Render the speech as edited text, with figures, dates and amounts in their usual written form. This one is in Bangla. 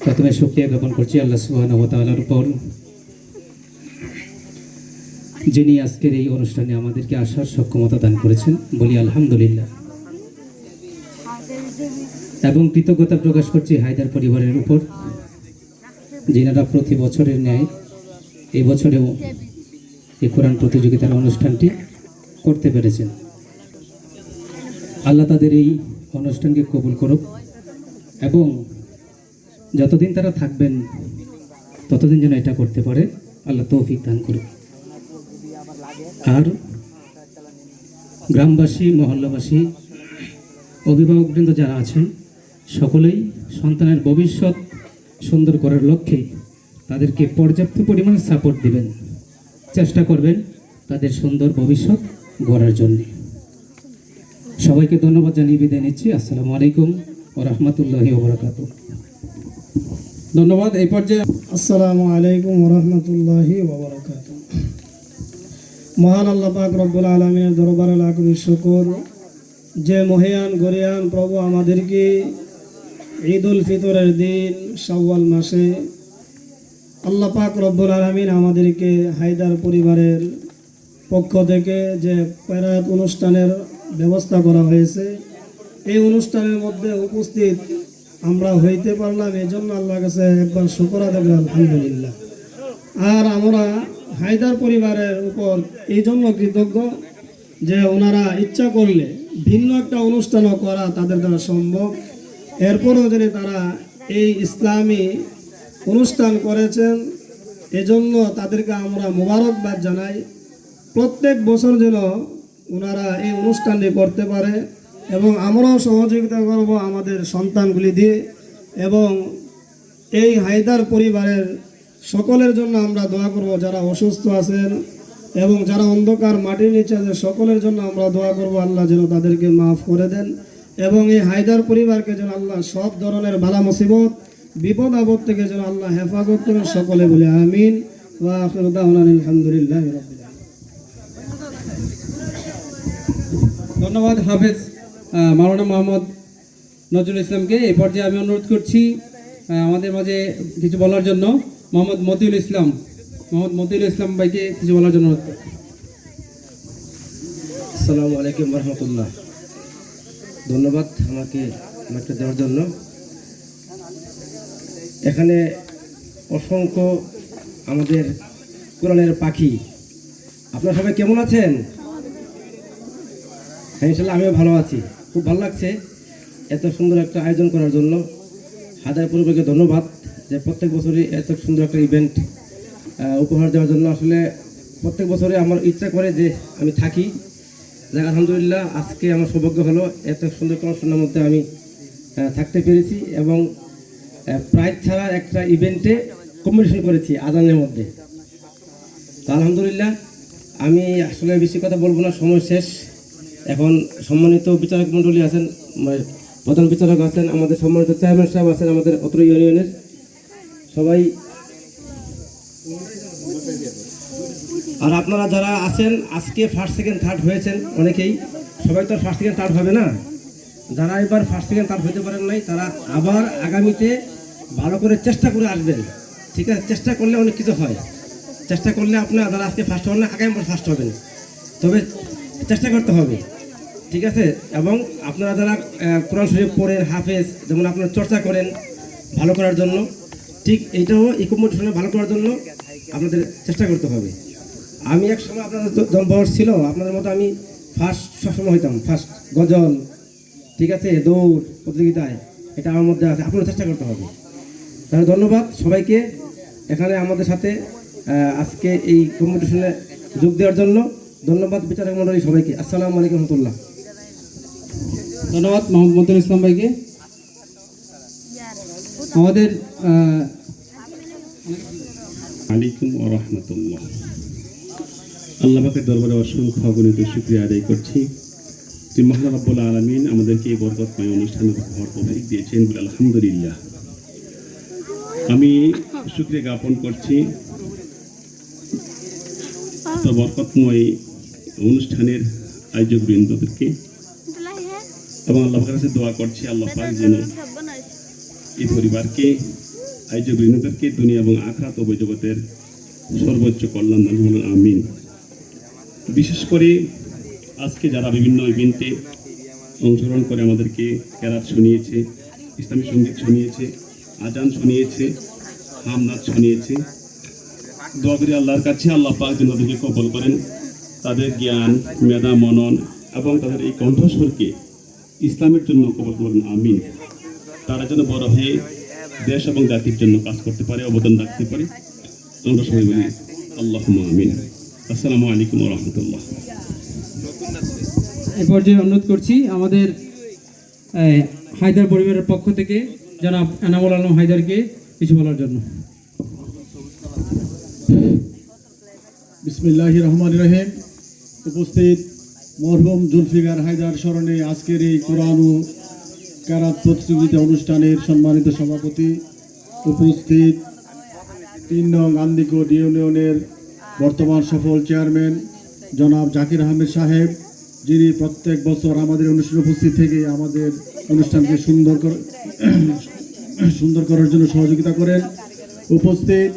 প্রথমে শুকরিয়া জ্ঞাপন করছি আল্লাহ সুবহানাহু ওয়া তাআলার উপর, যিনি আজকের এই অনুষ্ঠানে আমাদেরকে আসার সক্ষমতা দান করেছেন। বলি আলহামদুলিল্লাহ। এবং কৃতজ্ঞতা প্রকাশ করছি হায়দার পরিবারের উপর, যিনারা প্রতি বছরের ন্যায় এই বছরেও এই কোরআন প্রতিযোগিতার অনুষ্ঠানটি করতে পেরেছেন। আল্লাহ তাদের এই অনুষ্ঠানকে কবুল করুক এবং যতদিন তারা থাকবেন ততদিন যেন এটা করতে পারে আল্লাহ তৌফিক দান করুক। আর গ্রামবাসী, মহল্লাবাসী, অভিভাবকবৃন্দ যারা আছেন সকলেই সন্তানের ভবিষ্যৎ সুন্দর করার লক্ষ্যে তাদেরকে পর্যাপ্ত পরিমাণে সাপোর্ট দিবেন, চেষ্টা করবেন তাদের সুন্দর ভবিষ্যৎ গড়ার জন্য। সবাইকে ধন্যবাদ জানিয়ে বিদায় নিচ্ছি। আসসালামু আলাইকুম ওয়া রাহমাতুল্লাহি ওয়া বারাকাতুহু। ধন্যবাদ। এই পর্যায়ে আসসালামু আলাইকুম ওয়া রাহমাতুল্লাহি ওয়া বারাকাতুহু। মহান আল্লাহ পাক রব্বুল আলামিনের দরবারে লাখ কোটি শুকর, যে মহিয়ান গরিয়ান প্রভু আমাদেরকে ঈদুল ফিতরের দিন শাওয়াল মাসে আল্লাহ পাক রব্বুল আলামিন আমাদেরকে হায়দার পরিবারের পক্ষ থেকে যে কেরাত অনুষ্ঠানের ব্যবস্থা করা হয়েছে, এই অনুষ্ঠানের মধ্যে উপস্থিত আমরা হইতে পারলাম, এই জন্য আল্লাহর কাছে একবার শুকর আদায় করি আলহামদুলিল্লাহ। আর আমরা হায়দার পরিবারের উপর এই জন্য কৃতজ্ঞ যে ওনারা ইচ্ছা করলে ভিন্ন একটা অনুষ্ঠানও করা তাদের দ্বারা সম্ভব। এরপরও যদি তারা এই ইসলামী অনুষ্ঠান করেছেন, এজন্য তাদেরকে আমরা মোবারকবাদ জানাই। প্রত্যেক বছর যেন ওনারা এই অনুষ্ঠানটি করতে পারে এবং আমরাও সহযোগিতা করব আমাদের সন্তানগুলি দিয়ে। এবং এই হায়দার পরিবারের সকলের জন্য আমরা দোয়া করব, যারা অসুস্থ আছেন এবং যারা অন্ধকার মাটির নিচে আছে সকলের জন্য আমরা দোয়া করব আল্লাহ যেন তাদেরকে মাফ করে দেন এবং এই হায়দার পরিবারকে যেন আল্লাহ সব ধরনের বালা মুসিবত বিপদ আপদ থেকে যেন আল্লাহ হেফাজত করেন। সকলে বলে আমিন। ওয়া আখিরু দাওয়ানা আলহামদুলিল্লাহি রাব্বিল আলামিন। ধন্যবাদ হাফেজ মাওলানা মোহাম্মদ নজরুল ইসলামকে। এই পর্যায়ে আমি অনুরোধ করছি আমাদের মাঝে কিছু বলার জন্য মোহাম্মদ মতিউল ইসলাম ভাইকে কিছু বলার জন্য অনুরোধ করছি। আসসালামু আলাইকুম ওয়া রাহমাতুল্লাহ। ধন্যবাদ আমাকে মাইকটা দেওয়ার জন্য। এখানে অসংখ্য আমাদের কোরআনের পাখি, আপনারা সবাই কেমন আছেন? হ্যাঁ, ইনশাল্লাহ আমিও ভালো আছি। খুব ভালো লাগছে এত সুন্দর একটা আয়োজন করার জন্য। হায়দার পরিবারকে ধন্যবাদ যে প্রত্যেক বছরই এত সুন্দর একটা ইভেন্ট উপহার দেওয়ার জন্য। আসলে প্রত্যেক বছরে আমার ইচ্ছা করে যে আমি থাকি, যাক আলহামদুলিল্লাহ আজকে আমার সৌভাগ্য হলো এত সুন্দর অনুষ্ঠানের মধ্যে আমি থাকতে পেরেছি এবং প্রাইজ ছাড়া একটা ইভেন্টে কম্পিটিশন করেছি আজানের মধ্যে। তো আলহামদুলিল্লাহ আমি আসলে বেশি কথা বলবো না, সময় শেষ। এখন সম্মানিত বিচারক মণ্ডলী আছেন, প্রধান বিচারক আছেন, আমাদের সম্মানিত চেয়ারম্যান সাহেব আছেন, আমাদের অত্র ইউনিয়নের সবাই, আর আপনারা যারা আছেন আজকে ফার্স্ট সেকেন্ড থার্ড হয়েছেন অনেকেই, সবাই তো ফার্স্ট সেকেন্ড থার্ড হবে না। যারা এবার ফার্স্ট সেকেন্ড থার্ড হতে পারেন নাই তারা আবার আগামীতে ভালো করে চেষ্টা করে আসবেন। ঠিক আছে, চেষ্টা করলে অনেক কিছু হয়। চেষ্টা করলে আপনারা যারা আজকে ফার্স্ট হন না আগামী ফার্স্ট হবেন, তবে চেষ্টা করতে হবে। ঠিক আছে, এবং আপনারা যারা কোরআন শরীফ পড়েন, হাফেজ, যেমন আপনারা চর্চা করেন ভালো করার জন্য, ঠিক এইটাও এই কম্পিটিশনে ভালো করার জন্য আপনাদের চেষ্টা করতে হবে। আমি এক সময় আপনাদের যখন বয়স ছিল আপনাদের মতো আমি ফার্স্ট সবসময় হইতাম, ফার্স্ট গজল, ঠিক আছে, দৌড় প্রতিযোগিতায়, এটা আমার মধ্যে আছে। আপনারা চেষ্টা করতে হবে। তাহলে ধন্যবাদ সবাইকে এখানে আমাদের সাথে আজকে এই কম্পিটিশনে যোগ দেওয়ার জন্য। ধন্যবাদ বিচারক মণ্ডলী সবাইকে। আসসালামু আলাইকুম রহমতুল্লাহ। ধন্যবাদ মোহাম্মদ মতিউল ইসলাম ভাইকে। আমাদের আলাইকুম ওয়া রাহমাতুল্লাহ। আল্লাহ পাকের দরবারে অসংখ্য অগণিত শুকরিয়া আদায় করছি যে মহান রব্বুল আলামিন আমাদেরকে এই বরকতময় অনুষ্ঠানে উপহার তৌফিক দিয়েছেন। বলে আলহামদুলিল্লাহ। আমি শুকরিয়া জ্ঞাপন করছি বরকতময় অনুষ্ঠানের আয়োজক বৃন্দদেরকে, এবং আল্লাহ পাকের কাছে দোয়া করছি আল্লাহ পাক যেন এই পরিবারকে আয়োজক বৃন্দদেরকে দুনিয়া এবং আখরাত ও জগতের সর্বোচ্চ কল্যাণ দান করুন, আমিন। বিশেষ করে আজকে যারা বিভিন্ন ইভেন্টে অংশগ্রহণ করে আমাদেরকে কেরাত শুনিয়েছে, ইসলামী সঙ্গীত শুনিয়েছে, আজান শুনিয়েছে, হামনাথ শুনিয়েছে, দোয়া করি আল্লাহর কাছে আল্লাহ পাক যেন তাদেরকে কবল করেন, তাদের জ্ঞান, মেধা, মনন এবং তাদের এই কণ্ঠস্বরকে ইসলামের জন্য কবল করেন, আমিন। তারা যেন বড় হয়ে দেশ এবং জাতির জন্য কাজ করতে পারে, অবদান রাখতে পারে। আমরা সবাই বলি আল্লাহুম্মা আমিন। আসসালামু আলাইকুম ওয়া রাহমাতুল্লাহ। এই পর্যায়ে অনুরোধ করছি আমাদের হায়দার পরিবারের পক্ষ থেকে জনাব এনামুল আলম হায়দারকে কিছু বলার জন্য। বিসমিল্লাহির রহমানির রহিম। উপস্থিত মরহুম জুলফিকার হায়দার স্মরণে আজকের এই কোরআন ও কেরাত প্রতিযোগিতা অনুষ্ঠানের সম্মানিত সভাপতি, উপস্থিত ৩ নং আন্দিকোট ইউনিয়নের বর্তমান সফল চেয়ারম্যান জনাব জাকির আহমেদ সাহেব, যিনি প্রত্যেক বছর আমাদের অনুষ্ঠানে উপস্থিত থেকে আমাদের অনুষ্ঠানকে সুন্দর করার জন্য সহযোগিতা করেন। উপস্থিত